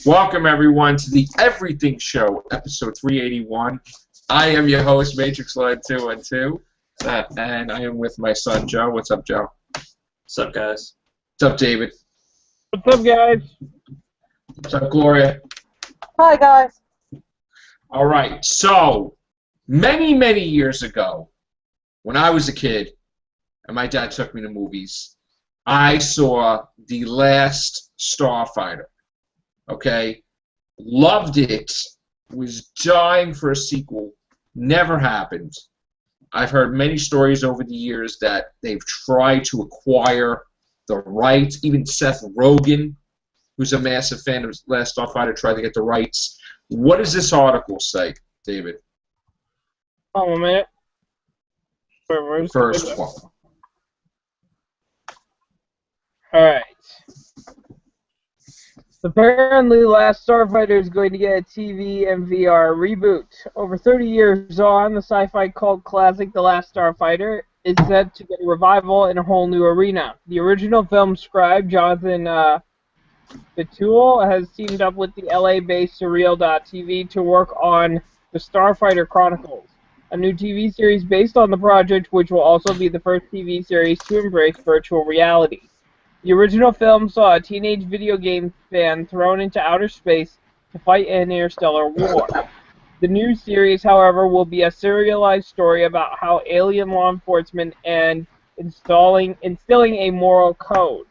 Welcome, everyone, to the Everything Show, episode 381. I am your host, Matrix Line 212, and I am with my son, Joe. What's up, Joe? What's up, guys? What's up, David? What's up, guys? What's up, Gloria? Hi, guys. All right, so many years ago, when I was a kid, and my dad took me to movies, I saw The Last Starfighter. Okay? Loved it. Was dying for a sequel. Never happened. I've heard many stories over the years that they've tried to acquire the rights. Even Seth Rogen, who's a massive fan of Last Starfighter, tried to get the rights. What does this article say, David? Hold on a minute. First one. Alright. Apparently, Last Starfighter is going to get a TV and VR reboot. Over 30 years on, the sci-fi cult classic The Last Starfighter is set to get a revival in a whole new arena. The original film scribe, Jonathan Betul, has teamed up with the LA-based Surreal.tv to work on the Starfighter Chronicles, a new TV series based on the project, which will also be the first TV series to embrace virtual reality. The original film saw a teenage video game fan thrown into outer space to fight an interstellar war. The new series, however, will be a serialized story about how alien law enforcement and instilling a moral code.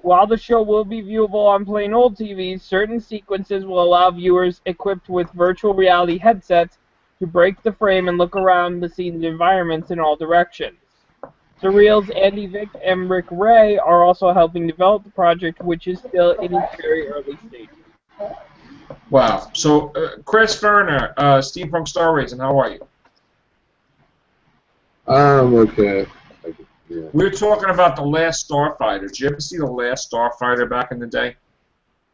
While the show will be viewable on plain old TVs, certain sequences will allow viewers equipped with virtual reality headsets to break the frame and look around the scene's environments in all directions. Surreal's Andy Vick and Rick Ray are also helping develop the project, which is still in its very early stages. Wow. So, Chris Ferner, Steampunk Star Racing, how are you? Okay. Yeah. We were talking about The Last Starfighter. Did you ever see The Last Starfighter back in the day?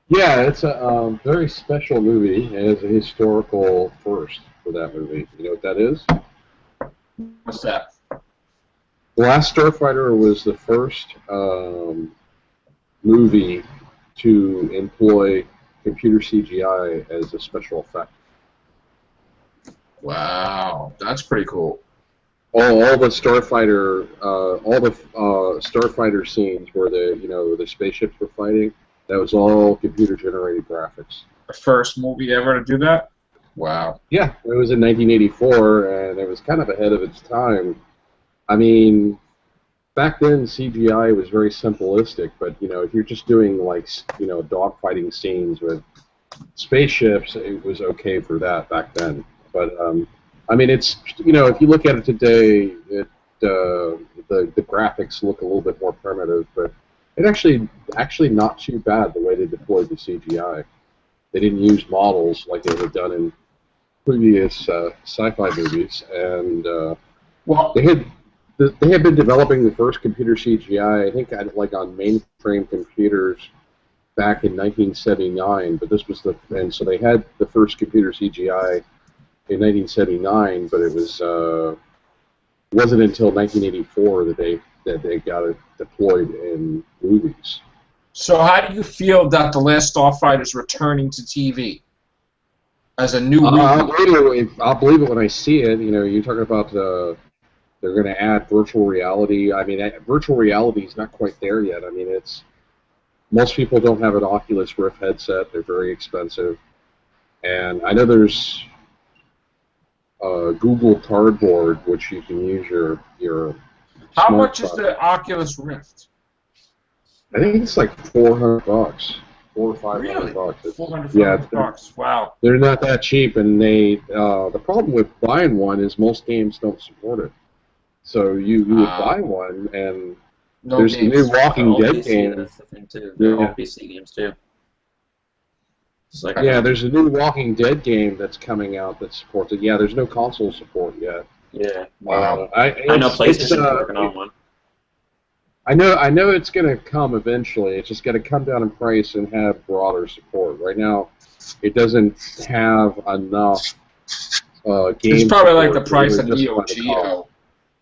Yeah, it's a very special movie, and it's a historical first for that movie. You know what that is? What's that? The Last Starfighter was the first movie to employ computer CGI as a special effect. Wow, that's pretty cool. All the Starfighter, Starfighter scenes where the spaceships were fighting, that was all computer generated graphics. The first movie ever to do that? Wow. Yeah, it was in 1984, and it was kind of ahead of its time. I mean, back then CGI was very simplistic, but if you're just doing dogfighting scenes with spaceships, it was okay for that back then. But I mean, it's if you look at it today, the graphics look a little bit more primitive, but it actually not too bad the way they deployed the CGI. They didn't use models like they had done in previous sci-fi movies, and they had been developing the first computer CGI, I think, on mainframe computers back in 1979. But this was so they had the first computer CGI in 1979, but it wasn't until 1984 that they got it deployed in movies. So how do you feel that The Last Starfighter is returning to TV as a new movie? I'll believe it when I see it. You're talking about they're going to add virtual reality. I mean, virtual reality is not quite there yet. I mean, most people don't have an Oculus Rift headset. They're very expensive. And I know there's Google Cardboard, which you can use your How much is the Oculus Rift? I think it's like $400, $400 or $500. Really? $400 yeah, bucks. Wow. They're not that cheap, and the problem with buying one is most games don't support it. So you would buy one, and there's a new Walking Dead game. That's the thing too. They're all PC games too. There's a new Walking Dead game that's coming out that supports it. Yeah, there's no console support yet. Yeah. Wow. I know PlayStation's working on one. I know it's going to come eventually. It's just got to come down in price and have broader support. Right now, it doesn't have enough games. It's probably like the price of Neo Geo.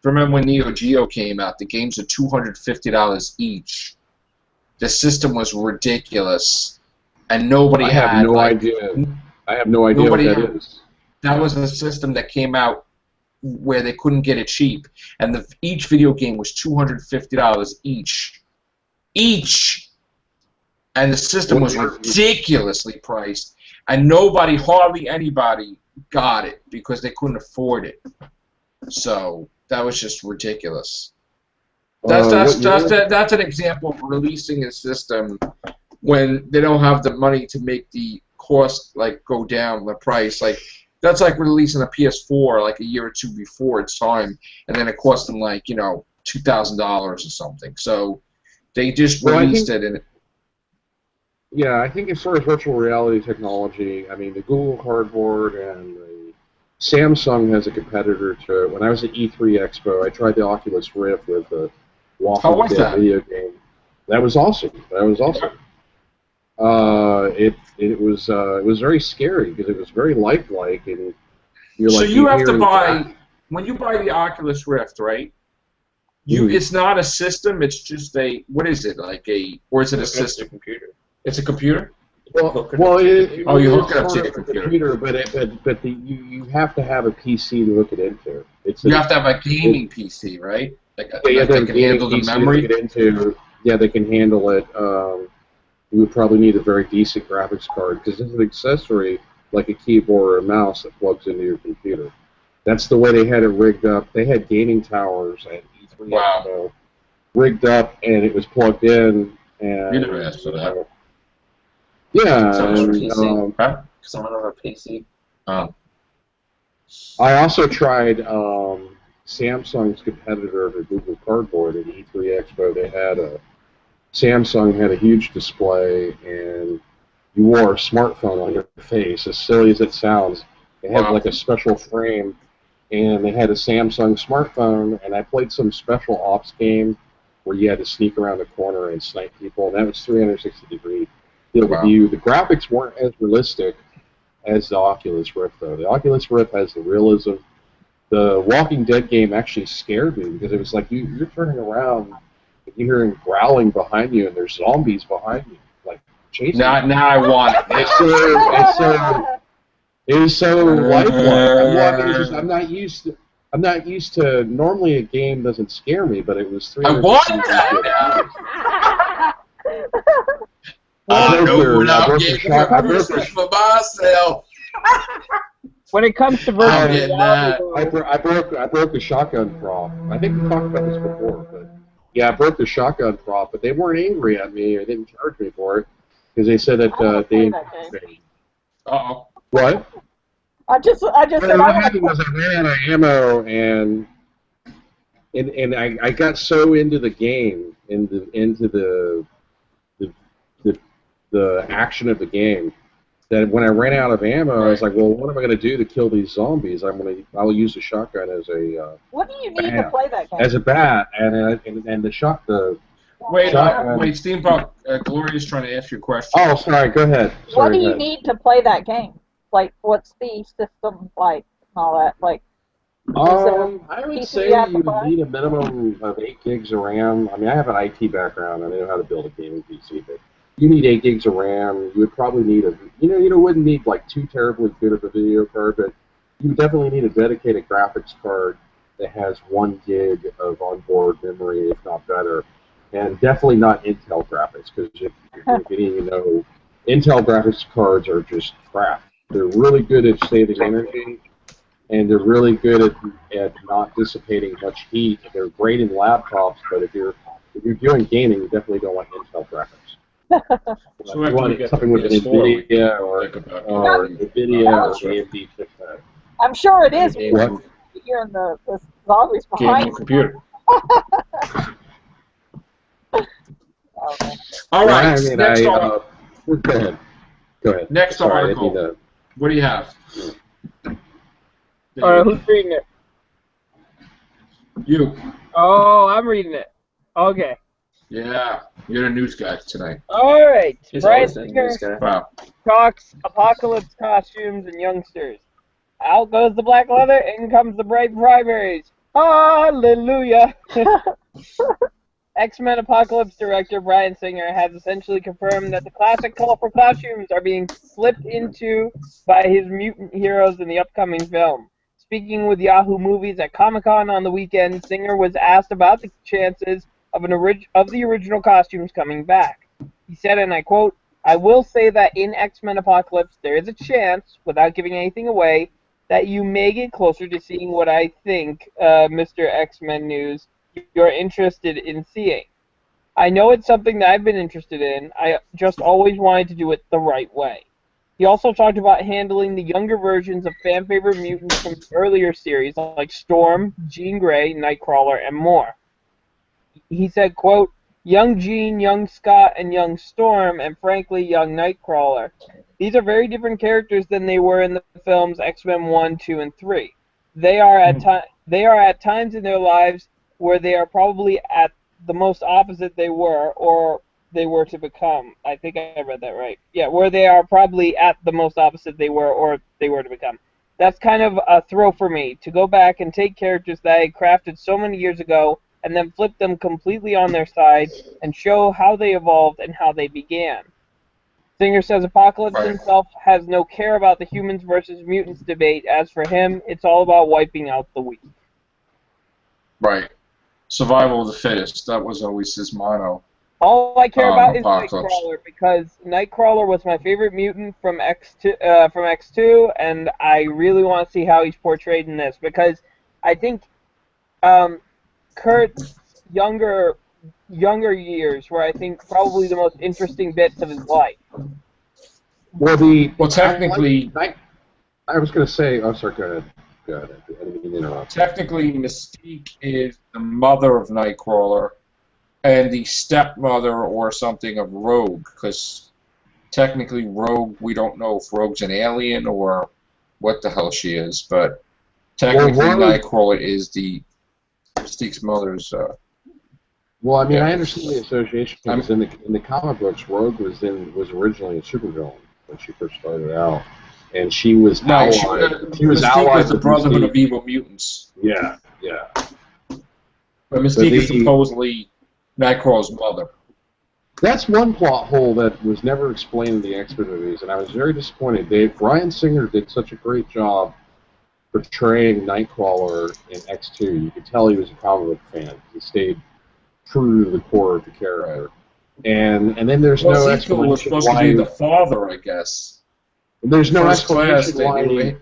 Remember when Neo Geo came out? The games are $250 each. The system was ridiculous. and nobody I had have no like, idea. I have no idea what nobody that had- is. That was a system that came out where they couldn't get it cheap, and each video game was $250 each. Each! And the system was ridiculously priced, and hardly anybody got it because they couldn't afford it. So that was just ridiculous. That's an example of releasing a system when they don't have the money to make the cost like go down the price. Like that's like releasing a PS4 like a year or two before its time, and then it cost them like $2,000 or something. So they just released it and. Yeah, I think as far as virtual reality technology, I mean, the Google Cardboard and the Samsung has a competitor to it. When I was at E3 Expo, I tried the Oculus Rift with the Walking Dead video game. That was awesome. That was awesome. It was very scary because it was very lifelike, and you're like. So you have to buy when you buy the Oculus Rift, right? It's not a system. It's just what is it or is it a system? It's a computer. It's a computer. You hook it up to the computer. But you have to have a PC to hook it into. You have to have a gaming PC, right? They can handle the memory. They can handle it. You would probably need a very decent graphics card because it's an accessory like a keyboard or a mouse that plugs into your computer. That's the way they had it rigged up. They had gaming towers at E3 rigged up, and it was plugged in. And you never asked for that. Yeah. Because I don't have a PC. I also tried Samsung's competitor to Google Cardboard at E3 Expo. Samsung had a huge display, and you wore a smartphone on your face. As silly as it sounds, they had like a special frame, and they had a Samsung smartphone. And I played some special ops game where you had to sneak around the corner and snipe people, and that was 360-degree field of view. The graphics weren't as realistic as the Oculus Rift, though. The Oculus Rift has the realism. The Walking Dead game actually scared me because it was like you're turning around, and you're hearing growling behind you, and there's zombies behind you, like chasing. Now I want it. It was so lifelike. I'm not used to. Normally, a game doesn't scare me, but it was 360. I want that. I broke for myself. When it comes to virtual reality, I broke the shotgun prop. I think we talked about this before, but yeah, I broke the shotgun prop. But they weren't angry at me or they didn't charge me for it because they said that they. Uh-oh. What? I just what happened was I ran out of ammo and I got so into the game, into the action of the game, that when I ran out of ammo, I was like, well, what am I going to do to kill these zombies? I'll use the shotgun as a. What do you need to play that game? As a bat, and the shotgun. Wait, Steampunk, Gloria's trying to ask you a question. Oh, sorry. Go ahead. What do you need to play that game? Like, what's the system like and all that? Like, I would say you would need a minimum of 8 gigs of RAM. I mean, I have an IT background. I know how to build a gaming PC, but you need 8 gigs of RAM. You would probably need wouldn't need like too terribly good of a video card, but you definitely need a dedicated graphics card that has 1 gig of onboard memory, if not better, and definitely not Intel graphics, because if Intel graphics cards are just crap. They're really good at saving energy, and they're really good at not dissipating much heat. They're great in laptops, but if you're doing gaming, you definitely don't want Intel graphics. So you want something with an NVIDIA or NVIDIA or AMD chipset. I'm sure it is. You're hearing the zombies behind you. Computer. All right. Next article. Go ahead. Next article. What do you have? All right, who's reading it? You. Oh, I'm reading it. Okay. Yeah, you're the news guy tonight. All right. Brian Singer talks apocalypse costumes and youngsters. Out goes the black leather, in comes the bright primaries. Hallelujah. X-Men Apocalypse director Bryan Singer has essentially confirmed that the classic colorful costumes are being flipped into by his mutant heroes in the upcoming film. Speaking with Yahoo Movies at Comic-Con on the weekend, Singer was asked about the chances of the original costumes coming back. He said, and I quote, "I will say that in X-Men Apocalypse there is a chance, without giving anything away, that you may get closer to seeing what I think, Mr. X-Men News, you're interested in seeing. I know it's something that I've been interested in. I just always wanted to do it the right way." He also talked about handling the younger versions of fan-favorite mutants from the earlier series, like Storm, Jean Grey, Nightcrawler, and more. He said, quote, "Young Jean, young Scott, and young Storm, and frankly, young Nightcrawler. These are very different characters than they were in the films X-Men 1, 2, and 3. They are at times in their lives where they are probably at the most opposite they were, or they were to become." I think I read that right. Yeah, where they are probably at the most opposite they were, or they were to become. That's kind of a thrill for me, to go back and take characters that I crafted so many years ago and then flip them completely on their side and show how they evolved and how they began. Singer says Apocalypse himself has no care about the humans versus mutants debate. As for him, it's all about wiping out the weak. Right. Survival of the fittest. That was always his motto. All I care about is Apocalypse. Nightcrawler, because Nightcrawler was my favorite mutant from X2, and I really want to see how he's portrayed in this, because I think Kurt's younger years were, I think, probably the most interesting bits of his life. Well, technically, I was going to say. Oh, sorry. Go ahead. I didn't mean to interrupt. Technically, Mystique is the mother of Nightcrawler and the stepmother or something of Rogue, because technically Rogue, we don't know if Rogue's an alien or what the hell she is, but technically Nightcrawler is the Mystique's mother's. Well, I mean, I understand the association because in the comic books, Rogue was originally a supervillain when she first started out, and she was allied. She was allied with the Brotherhood of Evil Mutants. Yeah. But Mystique is supposedly Nightcrawler's mother. That's one plot hole that was never explained in the X-Men movies, and I was very disappointed. Bryan Singer did such a great job portraying Nightcrawler in X2. You could tell he was a comic book fan. He stayed true to the core of the character. And then there's no explanation was supposed to be the father, I guess. There's no explanation why.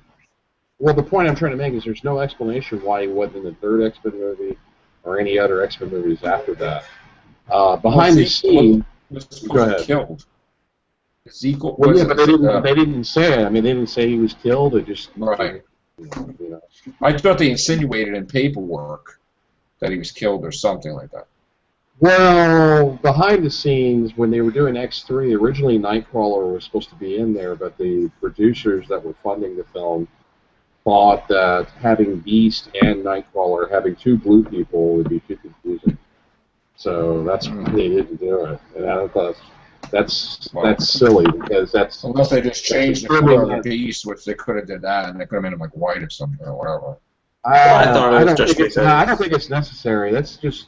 Well, the point I'm trying to make is there's no explanation why he wasn't in the third X-Men movie or any other X-Men movies after that. Behind the scenes, go ahead. Killed. Ezekiel. Well, yeah, but they didn't say it. I mean, they didn't say he was killed. They just right. You know. I thought they insinuated in paperwork that he was killed or something like that. Well, behind the scenes, when they were doing X3, originally Nightcrawler was supposed to be in there, but the producers that were funding the film thought that having Beast and Nightcrawler, having two blue people, would be too confusing. So that's why they didn't do it. And I thought that's silly, because that's... Unless they just changed the color of the Beast, which they could have did that, and they could have made him like white or something, or whatever. I don't think it's necessary. That's just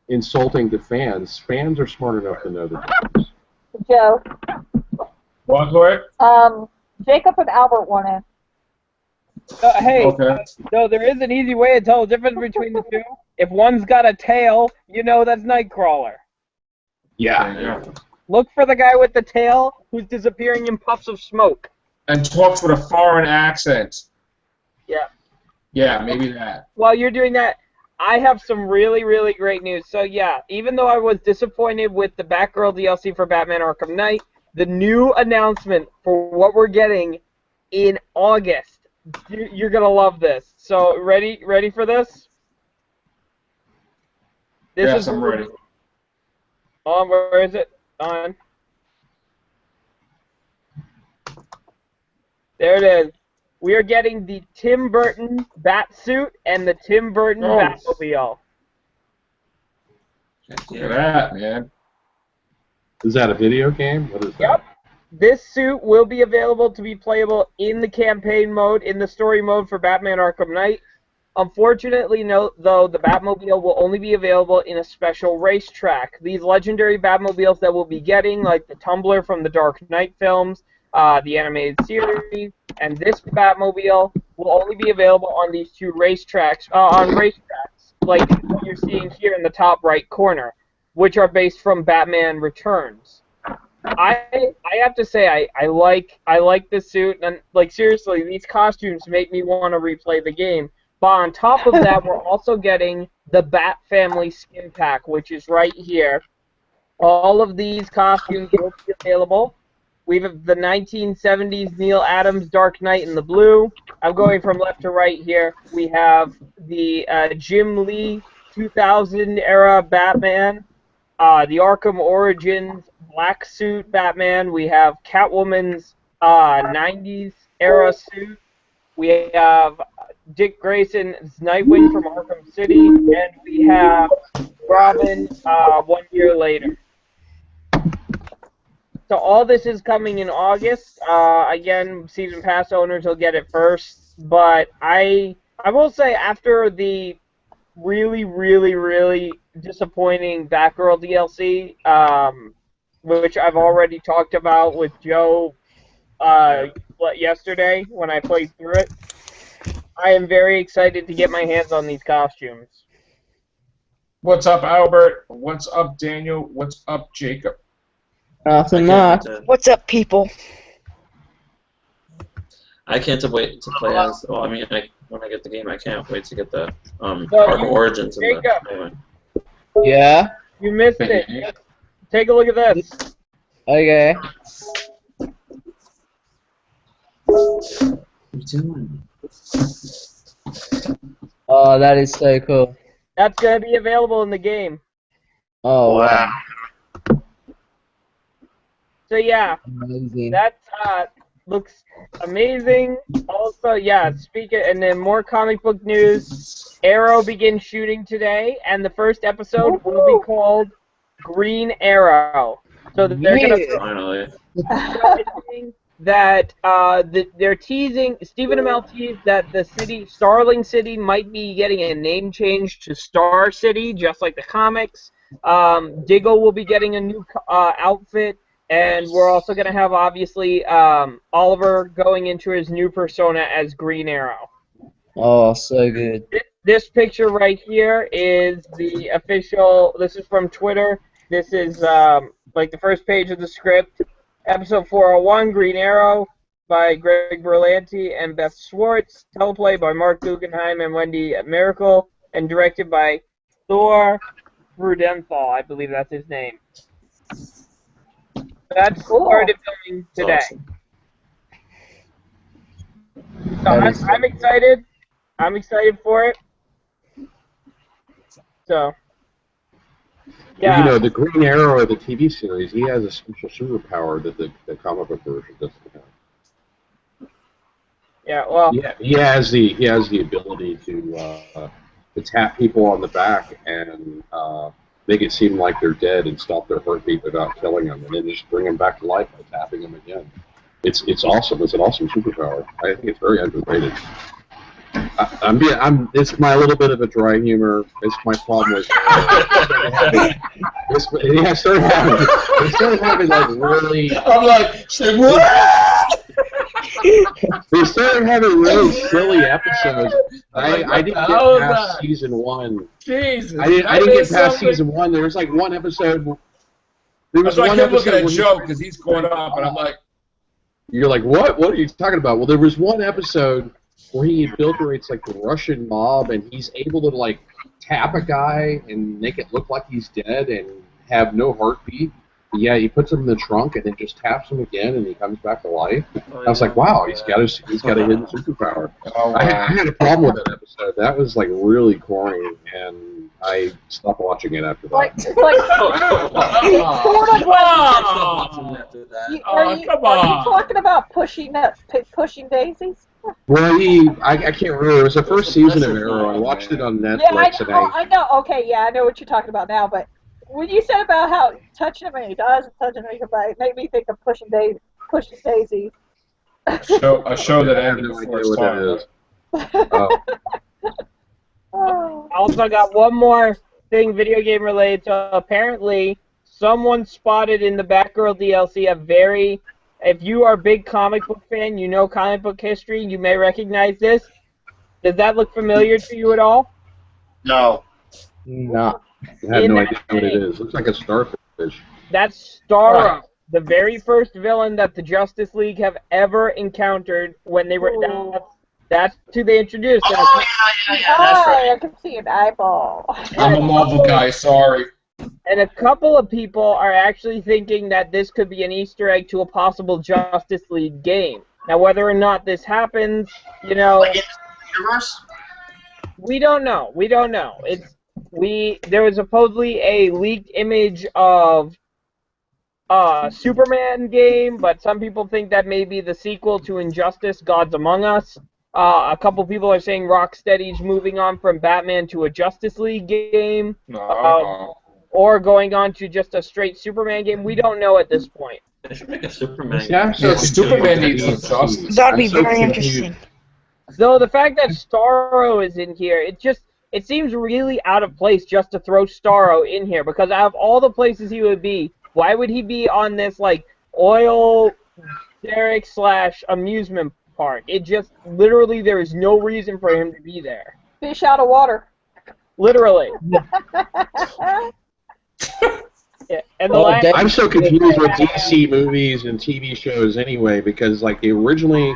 insulting to fans. Fans are smart enough to know the difference. Joe. What, Lori? Jacob and Albert want in. Hey, okay. So there is an easy way to tell the difference between the two. If one's got a tail, you know that's Nightcrawler. Yeah. Look for the guy with the tail who's disappearing in puffs of smoke. And talks with a foreign accent. Yeah. Yeah, maybe that. While you're doing that, I have some really, really great news. So yeah, even though I was disappointed with the Batgirl DLC for Batman Arkham Knight, the new announcement for what we're getting in August, you're going to love this. So ready for this? Yes, I'm ready. On, where is it? On. There it is. We are getting the Tim Burton Batsuit and the Tim Burton Batmobile. Look at that, man. Is that a video game? What is that? Yep. This suit will be available to be playable in the campaign mode, in the story mode for Batman Arkham Knight. Unfortunately, though, the Batmobile will only be available in a special racetrack. These legendary Batmobiles that we'll be getting, like the Tumbler from the Dark Knight films, the animated series, and this Batmobile will only be available on these two racetracks, like what you're seeing here in the top right corner, which are based from Batman Returns. I have to say I like this suit, and like seriously, these costumes make me want to replay the game. But on top of that, we're also getting the Bat Family skin pack, which is right here. All of these costumes will be available. We have the 1970s Neil Adams Dark Knight in the blue. I'm going from left to right here. We have the Jim Lee 2000 era Batman, the Arkham Origins black suit Batman. We have Catwoman's 90s era suit. We have Dick Grayson's Nightwing from Arkham City, and we have Robin 1 year later. So all this is coming in August. Again, season pass owners will get it first. But I will say, after the really, really, really disappointing Batgirl DLC, which I've already talked about with Joe yesterday when I played through it, I am very excited to get my hands on these costumes. What's up, Albert? What's up, Daniel? What's up, Jacob? Nothing much. What's up, people? I can't wait to play as. Well, I mean, when I get the game, I can't wait to get the Arkham Origins. Jacob, yeah? You missed it. Take a look at this. Okay. What are you doing? Oh, that is so cool. That's going to be available in the game. Oh, wow. So, yeah. Amazing. That looks amazing. Also, yeah, and then more comic book news. Arrow begins shooting today, and the first episode will be called Green Arrow. So they're going to... Finally. That they're teasing, Stephen Amell teased that the city, Starling City, might be getting a name change to Star City, just like the comics. Diggle will be getting a new outfit, and we're also going to have, obviously, Oliver going into his new persona as Green Arrow. Oh, so good. This picture right here is the official, this is from Twitter. This is like the first page of the script. Episode 401, Green Arrow, by Greg Berlanti and Beth Schwartz. Teleplay by Mark Guggenheim and Wendy Miracle. And directed by Thor Frudenthal. I believe that's his name. That's started filming today. Awesome. So I'm excited. I'm excited for it. So... yeah. You know, the Green Arrow of the TV series, he has a special superpower that the comic book version doesn't have. Yeah, well... yeah, he has the ability to tap people on the back and make it seem like they're dead and stop their heartbeat without killing them, and then just bring them back to life by tapping them again. It's awesome. It's an awesome superpower. I think it's very underrated. It's my little bit of a dry humor. It's my problem with. I started having like really. I'm like, say what? They started having really silly episodes. I didn't get past season 1. Jesus. I didn't get past season 1. There was like one episode. There was one episode looking at Joe because he's caught up, and I'm like. You're like, what? What are you talking about? Well, there was one episode where he infiltrates like the Russian mob, and he's able to like tap a guy and make it look like he's dead and have no heartbeat. Yeah, he puts him in the trunk and then just taps him again, and he comes back to life. I was like, wow, he's got a hidden superpower. Oh, wow. I had a problem with that episode. That was like really corny, and I stopped watching it after that. Are you talking about pushing daisies? Well, I can't remember. It was the first season of Arrow. I watched it on Netflix. Yeah, I know. Okay, yeah, I know what you're talking about now. But when you said about how touching him and he does, touching him, it made me think of pushing daisies. A show that ended before its time. Oh. I also got one more thing video game related. So apparently, someone spotted in the Batgirl DLC a very, if you are a big comic book fan, you know comic book history, you may recognize this. Does that look familiar to you at all? No. No. I have In no that idea what it game. is. Looks like a starfish. That's StarO, the very first villain that the Justice League have ever encountered when they were down. That's who they introduced. And Oh, yeah, that's Hi, I right. can see an eyeball. I'm a Marvel guy, sorry. And a couple of people are actually thinking that this could be an Easter egg to a possible Justice League game. Now, whether or not this happens, you know, Like in the universe? we don't know. We don't know. There was supposedly a leaked image of a Superman game, but some people think that may be the sequel to Injustice: Gods Among Us. A couple people are saying Rocksteady's moving on from Batman to a Justice League game. No. Or going on to just a straight Superman game. We don't know at this point. They should make a Superman. See, I'm so Yeah, confused Superman with needs some DC. justice. That'd be I'm so very confused. interesting. So the fact that StarO is in here, it seems really out of place just to throw StarO in here, because out of all the places he would be, why would he be on this like oil derrick / amusement park? It just literally there is no reason for him to be there. Fish out of water. Literally. Yeah. And the Well, last I'm so confused with DC movies and TV shows anyway, because like originally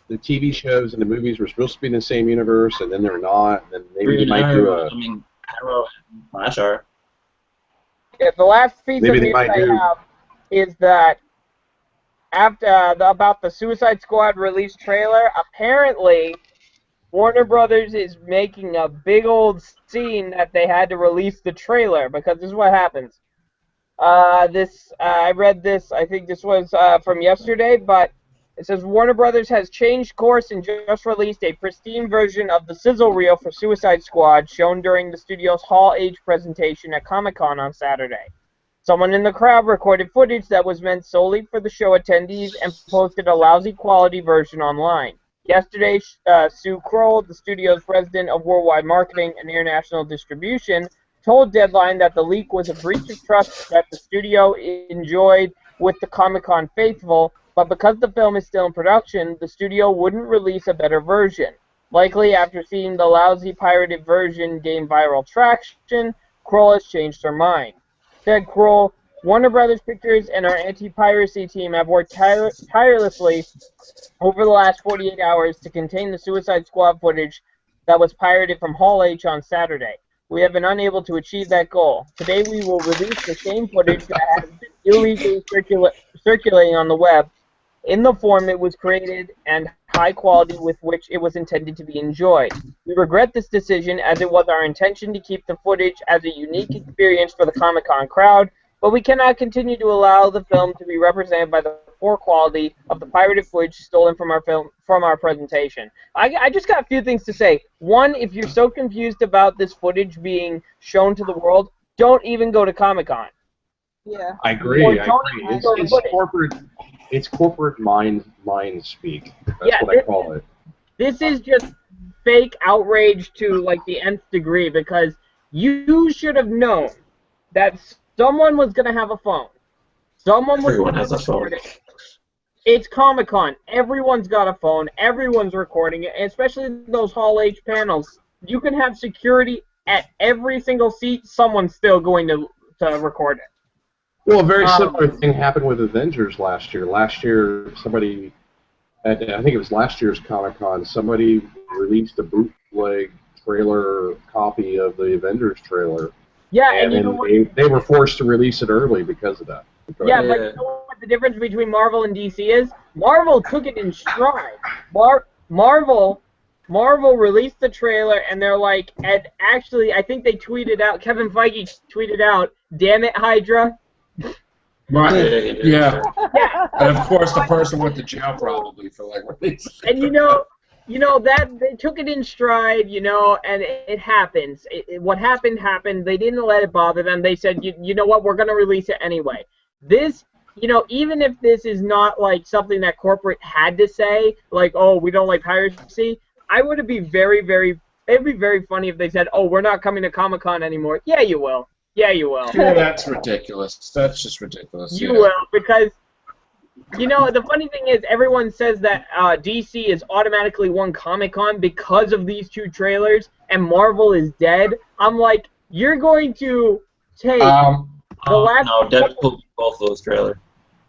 the TV shows and the movies were supposed to be in the same universe, and then they're not. And then maybe they might do a. I mean, Arrow and Flash are. Yeah, the last piece Maybe of they news might I do. have is that after about the Suicide Squad release trailer, apparently Warner Brothers is making a big old scene that they had to release the trailer, because this is what happens. I read this. I think this was from yesterday, but it says Warner Brothers has changed course and just released a pristine version of the sizzle reel for Suicide Squad, shown during the studio's Hall H presentation at Comic-Con on Saturday. Someone in the crowd recorded footage that was meant solely for the show attendees and posted a lousy quality version online. Yesterday, Sue Kroll, the studio's president of worldwide marketing and international distribution, told Deadline that the leak was a breach of trust that the studio enjoyed with the Comic-Con faithful, but because the film is still in production, the studio wouldn't release a better version. Likely after seeing the lousy pirated version gain viral traction, Kroll has changed her mind. Said Kroll, Warner Brothers Pictures and our anti-piracy team have worked tirelessly over the last 48 hours to contain the Suicide Squad footage that was pirated from Hall H on Saturday. We have been unable to achieve that goal. Today we will release the same footage that has been illegally circulating on the web in the form it was created and high quality with which it was intended to be enjoyed. We regret this decision, as it was our intention to keep the footage as a unique experience for the Comic-Con crowd, but we cannot continue to allow the film to be represented by the poor quality of the pirated footage stolen from our presentation. I just got a few things to say. One, if you're so confused about this footage being shown to the world, don't even go to Comic-Con. Yeah. I agree. Or I don't agree. even go to footage. It's corporate mind speak. That's Yeah, what I call it. This is just fake outrage to like the nth degree, because you should have known that someone was going to have a phone. Someone was Everyone going has to a phone. record it. It's Comic-Con. Everyone's got a phone. Everyone's recording it, especially those Hall H panels. You can have security at every single seat. Someone's still going to record it. Well, a very similar thing happened with Avengers last year. Last year, somebody, I think it was last year's Comic-Con, somebody released a bootleg trailer copy of the Avengers trailer. Yeah, And you know then what? they were forced to release it early because of that. Yeah, but you know what the difference between Marvel and DC is? Marvel took it in stride. Marvel released the trailer, and they're like, and actually, I think they tweeted out, Kevin Feige tweeted out, "Damn it, Hydra." Right. Yeah. Yeah. And of course, the person went to jail probably for like releasing. And you know that they took it in stride, and it happens. What happened. They didn't let it bother them. They said, you know what, we're going to release it anyway. This, even if this is not like something that corporate had to say, like, oh, we don't like piracy, I would be very, very It'd be very funny if they said, "Oh, we're not coming to Comic-Con anymore." Yeah, you will. Yeah, you will. Yeah, that's ridiculous. That's just ridiculous. You will, because the funny thing is, everyone says that DC is automatically won Comic-Con because of these two trailers, and Marvel is dead. I'm like, you're going to take the last. No, Deadpool beat both of those trailers.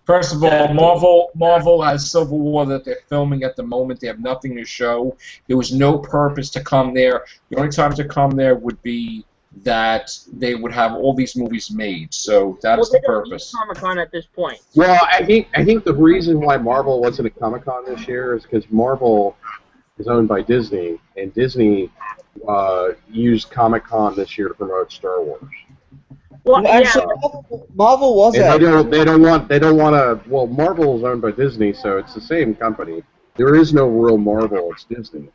First of all, Marvel has Civil War that they're filming at the moment. They have nothing to show. There was no purpose to come there. The only time to come there would be that they would have all these movies made. So that is the purpose. Comic-Con at this point. Well, I think the reason why Marvel wasn't at Comic-Con this year is because Marvel is owned by Disney, and Disney used Comic-Con this year to promote Star Wars. Well, actually, Marvel was and it. they don't want to. Well, Marvel is owned by Disney, so it's the same company. There is no real Marvel; it's Disney.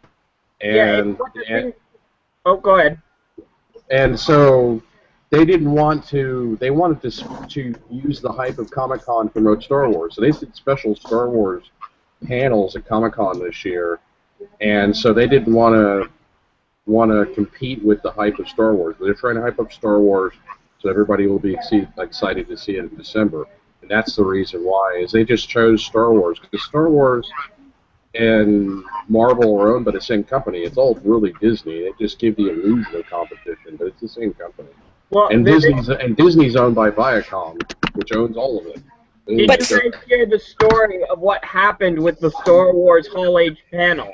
And oh, go ahead. And so they didn't want to. They wanted to use the hype of Comic-Con to promote Star Wars. So they did special Star Wars panels at Comic-Con this year, and so they didn't want to compete with the hype of Star Wars. They're trying to hype up Star Wars so everybody will be excited to see it in December. And that's the reason why, is they just chose Star Wars, because Star Wars and Marvel are owned by the same company. It's all really Disney. They just give the illusion of competition, but it's the same company. Well, and Disney's owned by Viacom, which owns all of it. Did you guys hear the story of what happened with the Star Wars Hall H panel?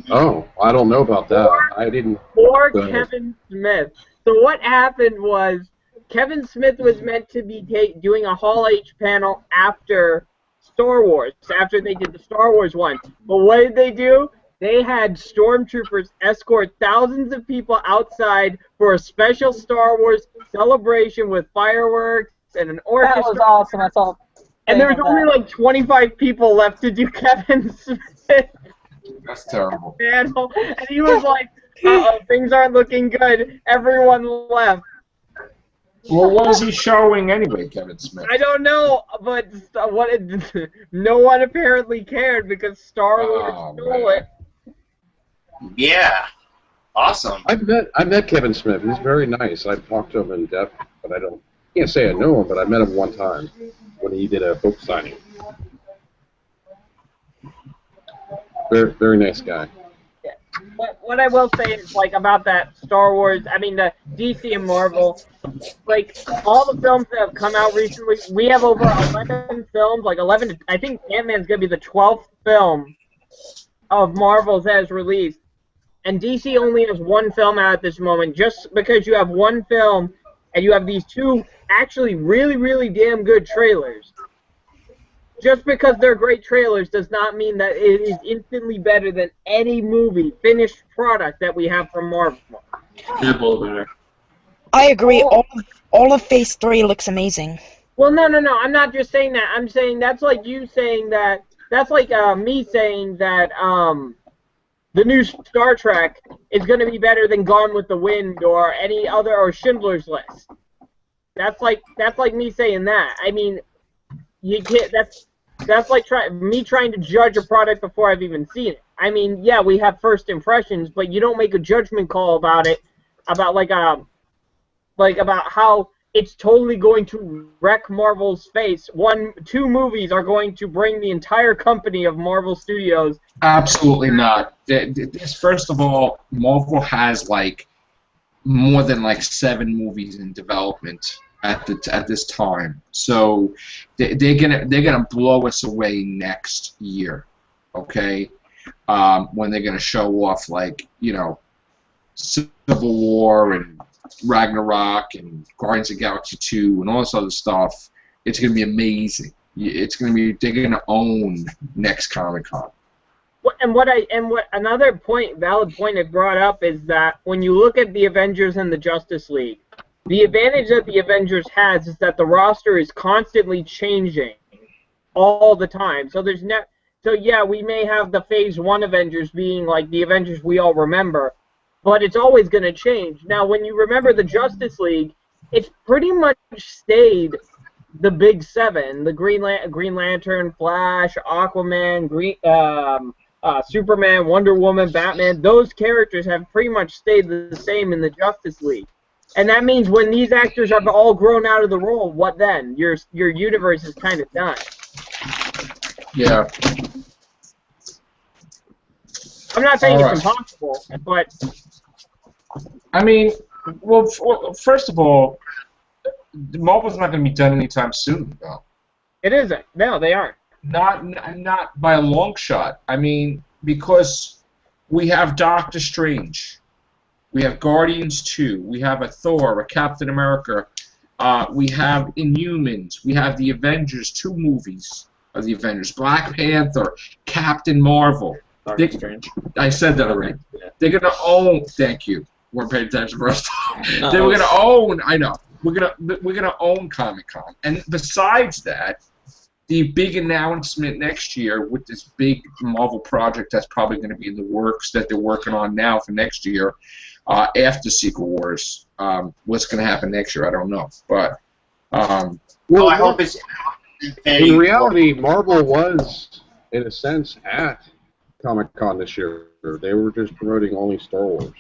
Oh, I don't know about that. I didn't. Or Kevin Smith. So what happened was, Kevin Smith was meant to be doing a Hall H panel after Star Wars, after they did the Star Wars one. But what did they do? They had stormtroopers escort thousands of people outside for a special Star Wars celebration with fireworks and an orchestra. That was awesome. I saw. And there was only like 25 people left to do Kevin Smith. That's terrible. Panel, and he was like, "Uh-oh, things aren't looking good." Everyone left. Well, what was he showing anyway, Kevin Smith? I don't know, but no one apparently cared because Star Wars stole it. Yeah, awesome. I met Kevin Smith. He's very nice. I've talked to him in depth, but can't say I know him, but I met him one time when he did a book signing. Very, very nice guy. Yeah. What I will say is, like, about that Star Wars, I mean, the DC and Marvel, like, all the films that have come out recently, we have over 11 films, like 11, I think Ant-Man's going to be the 12th film of Marvel's that is released. And DC only has one film out at this moment. Just because you have one film and you have these two actually really, really damn good trailers, just because they're great trailers does not mean that it is instantly better than any movie, finished product that we have from Marvel. Better. I agree. All of Phase 3 looks amazing. Well, no. I'm not just saying that. I'm saying that's like you saying that. That's like me saying that the new Star Trek is going to be better than Gone with the Wind or any other, or Schindler's List. That's like me saying that. I mean, you can't. That's like me trying to judge a product before I've even seen it. I mean, yeah, we have first impressions, but you don't make a judgment call about it, about about how it's totally going to wreck Marvel's face. 2 movies are going to bring the entire company of Marvel Studios. Absolutely not. First of all, Marvel has like more than like 7 movies in development at this time, so they're gonna blow us away next year, okay? When they're gonna show off, like, Civil War and Ragnarok and Guardians of the Galaxy 2 and all this other stuff. It's gonna be amazing. They're gonna own next Comic-Con. Another valid point it brought up is that when you look at the Avengers and the Justice League, the advantage that the Avengers has is that the roster is constantly changing all the time. So yeah, we may have the Phase 1 Avengers being like the Avengers we all remember, but it's always going to change. Now, when you remember the Justice League, it's pretty much stayed the big 7: the Green Lantern, Flash, Aquaman, Superman, Wonder Woman, Batman, those characters have pretty much stayed the same in the Justice League. And that means when these actors have all grown out of the role, what then? Your universe is kind of done. Yeah. I'm not saying All it's right. impossible, but I mean, well, first of all, Marvel's not going to be done anytime soon, though. it isn't. No, they aren't. Not by a long shot. I mean, because we have Doctor Strange, we have Guardians 2, we have a Thor, a Captain America, we have Inhumans, we have the Avengers, 2 movies of the Avengers, Black Panther, Captain Marvel. Doctor Strange. I said that already. Yeah. They're gonna own. Thank you. Weren't paying attention first. No, They were it's- gonna own. I know. We're gonna own Comic-Con. And besides that, the big announcement next year with this big Marvel project that's probably going to be in the works that they're working on now for next year, after Secret Wars. What's going to happen next year, I don't know. But Well, I hope it's in reality, Marvel was, in a sense, at Comic-Con this year. They were just promoting only Star Wars.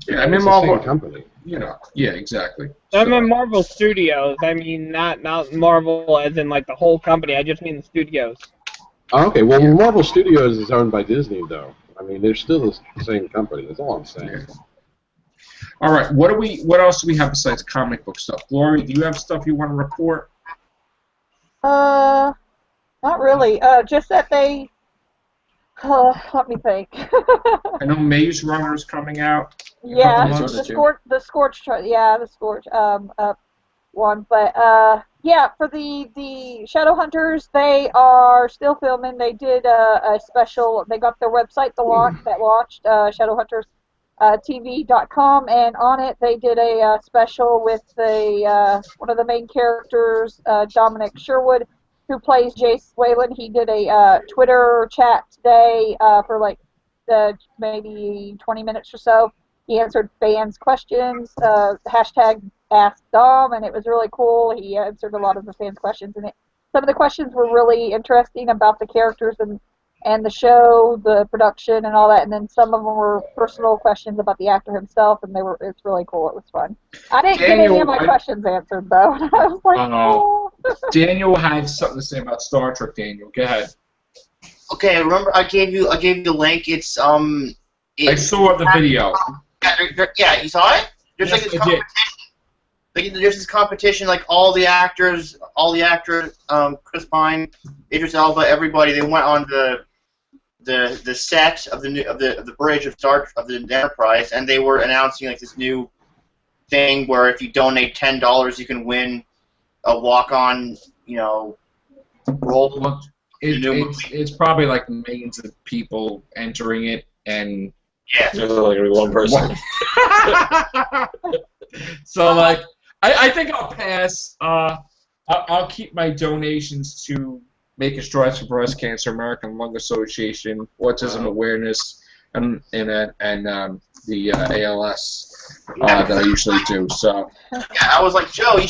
yeah, I mean It's the Marvel. same company. You know, yeah, exactly. I So- mean Marvel Studios. I mean not Marvel as in like the whole company. I just mean the studios. Okay, well, Marvel Studios is owned by Disney, though. I mean, they're still the same company. That's all I'm saying. All right, what else do we have besides comic book stuff? Glory, do you have stuff you want to report? Not really. Just that they. Let me think. I know Maze Runner is coming out. Yeah, Couple months. the Scorch, yeah, the Scorch, one. But yeah, for the Shadowhunters, they are still filming. They did a special. They got their website that launched, ShadowhuntersTV.com, and on it they did a special with the one of the main characters, Dominic Sherwood, who plays Jace Whalen. He did a Twitter chat today for like maybe 20 minutes or so. He answered fans' questions, hashtag Ask Dom, and it was really cool. He answered a lot of the fans' questions, and some of the questions were really interesting about the characters and the show, the production, and all that. And then some of them were personal questions about the actor himself, and it's really cool. It was fun. I didn't get any of my questions answered though. I was like, oh. Daniel had something to say about Star Trek. Daniel, go ahead. Okay, remember I gave you the link. It's I saw the video. Yeah, you saw it. There's Yes, like this I did. competition. There's this competition. Like all the actors, Chris Pine, Idris Elba, everybody. They went on the set of the bridge of the Enterprise, and they were announcing like this new thing where if you donate $10, you can win a walk-on, role. Well, it's probably like millions of people entering it, and Yeah. There's like only one person. so like I think I'll pass. I'll keep my donations to Making Strides for Breast Cancer, American Lung Association, Autism Awareness, and the ALS that I usually do. So Yeah, I was like, Joe, you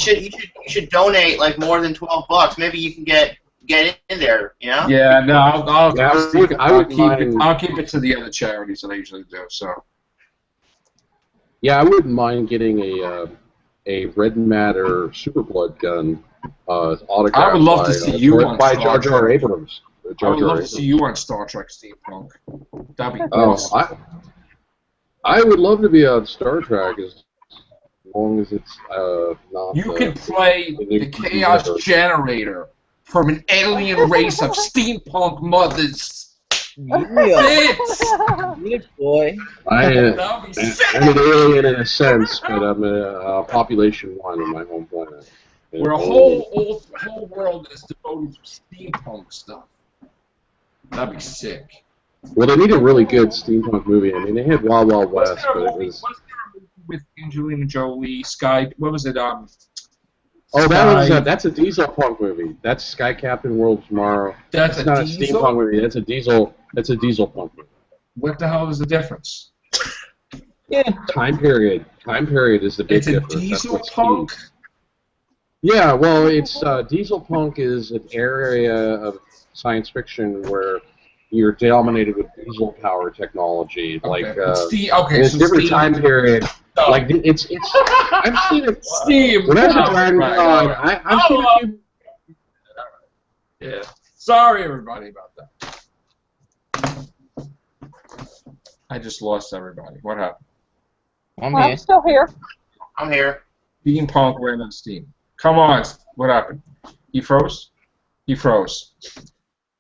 should donate like more than $12. Maybe you can get in there, you know? yeah, no, I'll keep it to the other charities that I usually do. So Yeah, I wouldn't mind getting a Red Matter Super Blood gun autographed. I would love to see you on by Star Jar Jar Trek. Abrams. I would love to see you on Star Trek Steampunk. That'd be Oh, awesome. I would love to be on Star Trek as long as it's not. You can play the Chaos Generator from an alien race of steampunk mothers. Yeah, It's, good boy. that'd be sick. I'm an alien in a sense, but I'm a population one on my home planet. Where a whole world is devoted to steampunk stuff. That'd be sick. Well, they need a really good steampunk movie. I mean, they had Wild Wild Wasn't West, there a but it movie, was. wasn't there a movie with Angelina Jolie, Sky? What was it? Oh, Sky- that's a Dieselpunk movie. That's Sky Captain World Tomorrow. That's not a diesel? steampunk movie. That's a diesel. That's a Dieselpunk movie. What the hell is the difference? Time period. Time period is the big It's a difference. That's diesel what's key. punk. Yeah, well, it's Dieselpunk is an area of science fiction where you're dominated with diesel power technology. Okay. Like Okay, in a so different Steam. time period. Oh. Like it's I've seen it. Steam. When I was a Oh, Dragon right. Con, I've seen a few. Yeah. Sorry, everybody, about that. I just lost everybody. What happened? I'm still here. I'm here. Dieselpunk ran on Steam. Come on. What happened? He froze? He froze.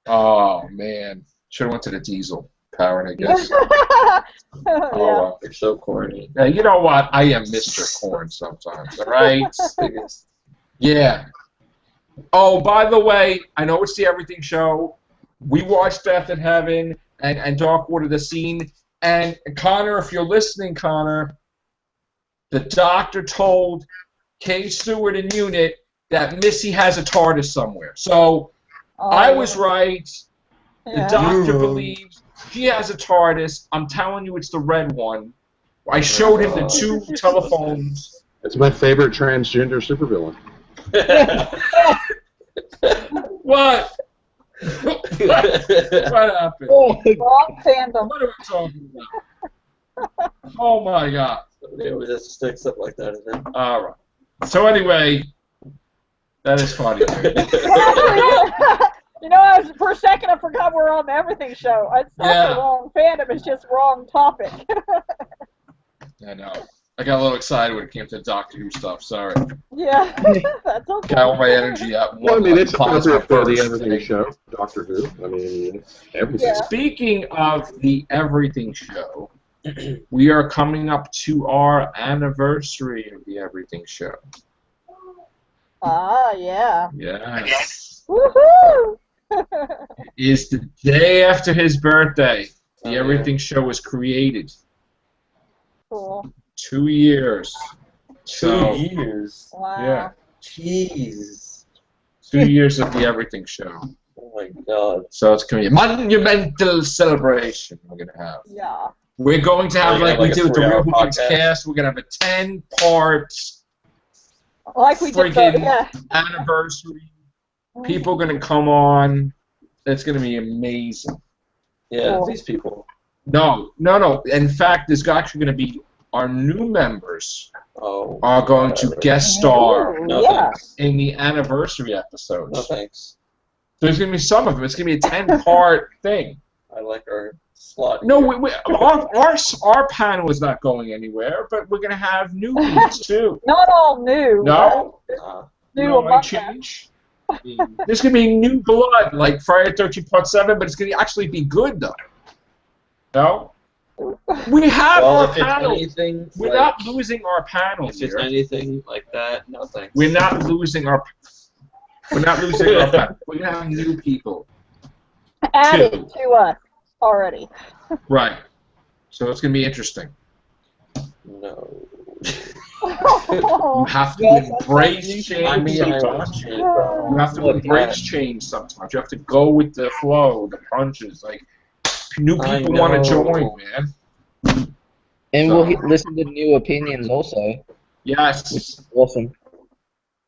Oh, man. Should have went to the diesel powered, I guess. Yeah. Oh, You're so corny. well. You know what? I am Mr. Corn sometimes, all right? Biggest. Yeah. Oh, by the way, I know it's the Everything Show. We watched Death in Heaven and Darkwater the Scene. And Connor, if you're listening, Connor, the doctor told Kay Stewart and Unit that Missy has a TARDIS somewhere. So I was right. The doctor believes she has a TARDIS. I'm telling you, it's the red one. I showed him the two telephones. It's my favorite transgender supervillain. What? What happened? Wrong fandom. What are we talking about? Oh my God. Somebody always has to stick stuff like that in there. All right. So anyway, that is funny. You know, for a second I forgot we're on the Everything Show. It's not the wrong fandom, it's just wrong topic. I know. I got a little excited when it came to Doctor Who stuff. Sorry. Yeah, that's okay. Got all my energy up. Well, I mean, it's plasma appropriate for the burst. Everything Show, Doctor Who. I mean, it's everything. Yeah. Speaking of the Everything Show, we are coming up to our anniversary of the Everything Show. Ah, yeah. Yes. Woohoo! It is the day after his birthday. The Oh, yeah. Everything Show was created. Cool. 2 years. 2 years. Wow. Yeah. Jeez. 2 years of the Everything Show. Oh my God. So it's going to be a monumental celebration we're going to have. Yeah. We're going to have, Yeah, like like we a did with the 3-hour Real Hooligans podcast. cast, we're going to have a 10-part Like we did. Friggin' Yeah. anniversary. People are going to come on. It's going to be amazing. Yeah, Cool. these people. No. In fact, there's actually going to be our new members Oh. are going to guest star Ooh, No yeah. thanks. in the anniversary episodes. No thanks. There's going to be some of them. It's going to be a 10-part thing. I like our slot. No, here. our panel is not going anywhere, but we're going to have newbies too. Not all new. No? New No, among might them. change. There's going to be new blood, like Friday the 13th Part 7, but it's going to actually be good, though. No? We have Well, our if it's panel. anything, We're like, not losing our panel if it's here. anything like that, no thanks. We're not losing our. We're not losing our panel. We're going to have new people. Added Two. to us already. Right. So it's going to be interesting. No. You have to Yes, embrace change I mean, I want sometimes. change, bro. You have to Look, embrace man. change sometimes. You have to go with the flow, the punches. Like, new I people want to know. join, man. And we'll listen to new opinions also. Yes. Awesome.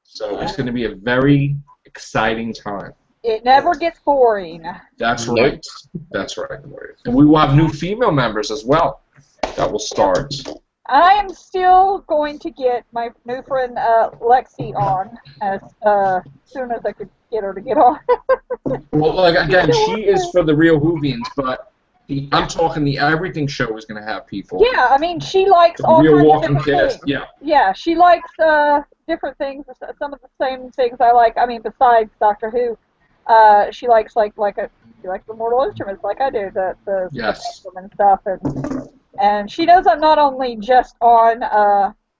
So it's going to be a very exciting time. It never gets boring. That's Nope. right. That's right. And we will have new female members as well that will start. I am still going to get my new friend Lexi on as soon as I could get her to get on. Well, like again, she is for the Real Hoovians, but I'm talking the Everything Show is going to have people. Yeah, I mean, she likes The all Real kinds of Walking different Cast. things. Yeah. Yeah, she likes different things, some of the same things I like. I mean, besides Doctor Who, she likes she likes the Mortal Instruments like I do, the Yes. and stuff, and she knows I'm not only just on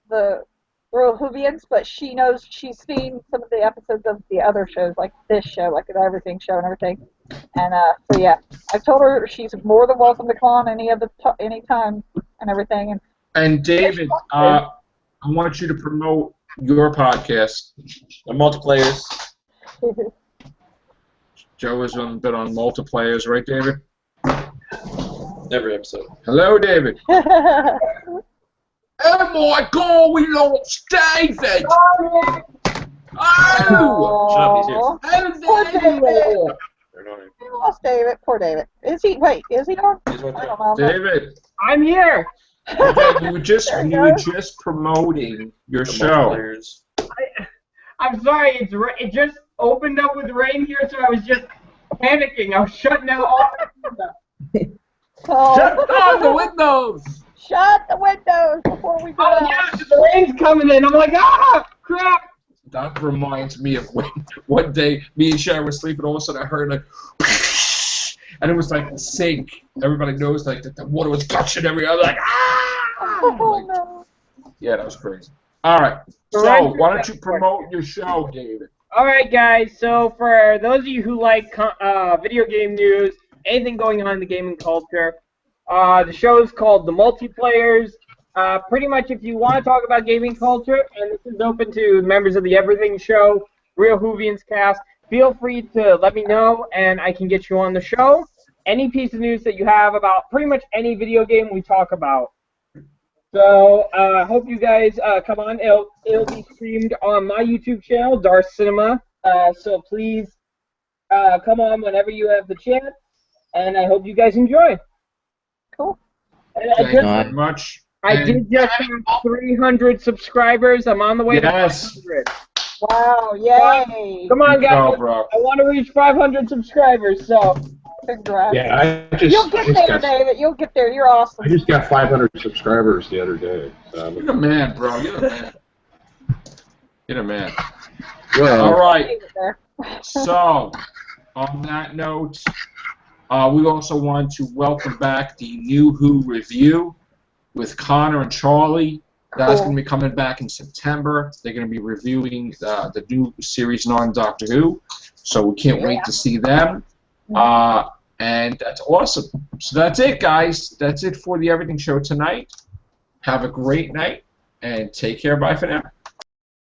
the Royal Hoovians, but she knows she's seen some of the episodes of the other shows, like this show, like the Everything Show and everything. And so yeah, I told her she's more than welcome to come on any time and everything. And David, I want you to promote your podcast. The multiplayers. Joe has been on multiplayers, right, David? Every episode. Hello, David. And Oh my God, we lost David! Oh! Shut up, he's here. Hello, David! They're annoying. lost David. Poor David. Is he? Wait, is he on? He's right I there. don't know. David, I'm here. okay, you were just There you you were go. just promoting your The show. multiplayers. I'm sorry. It just opened up with rain here, so I was just panicking. I was shutting out all the stuff. Oh. Shut down the windows. Shut the windows before we go Oh out. yeah, the rain's coming in. I'm like, ah, crap. That reminds me of when one day me and Sharon were sleeping, all of a sudden I heard like, and it was like the sink. Everybody knows like that the water was gushing everywhere. I was like, ah! Oh, Like, no. yeah, that was crazy. All right, so why don't you promote your show, David? All right, guys. So for those of you who like video game news, anything going on in the gaming culture, the show is called The Multiplayers. Pretty much, if you want to talk about gaming culture, and this is open to members of the Everything Show, Real Whovians cast, feel free to let me know, and I can get you on the show. Any piece of news that you have about pretty much any video game we talk about. So, hope you guys come on. It'll be streamed on my YouTube channel, Darth Cinema. So please come on whenever you have the chance, and I hope you guys enjoy. Cool. And Thank you very much. I And- did just have 300 subscribers. I'm on the way Yes. to 500. Wow, yay. Come on, Good guys. job, bro. I want to reach 500 subscriers, so. Congrats. Yeah, I just, You'll get there, David. You'll get there. You're awesome. I just got 500 subscribers the other day. You're the man, bro. You're the man. You're the man. Well, All right. David there. So, on that note, we also want to welcome back the New Who review with Connor and Charlie. That's Cool. going to be coming back in September. They're going to be reviewing the new series on Doctor Who, so we can't wait to see them. And that's awesome. So that's it, guys. That's it for the Everything Show tonight. Have a great night, and take care. Bye for now.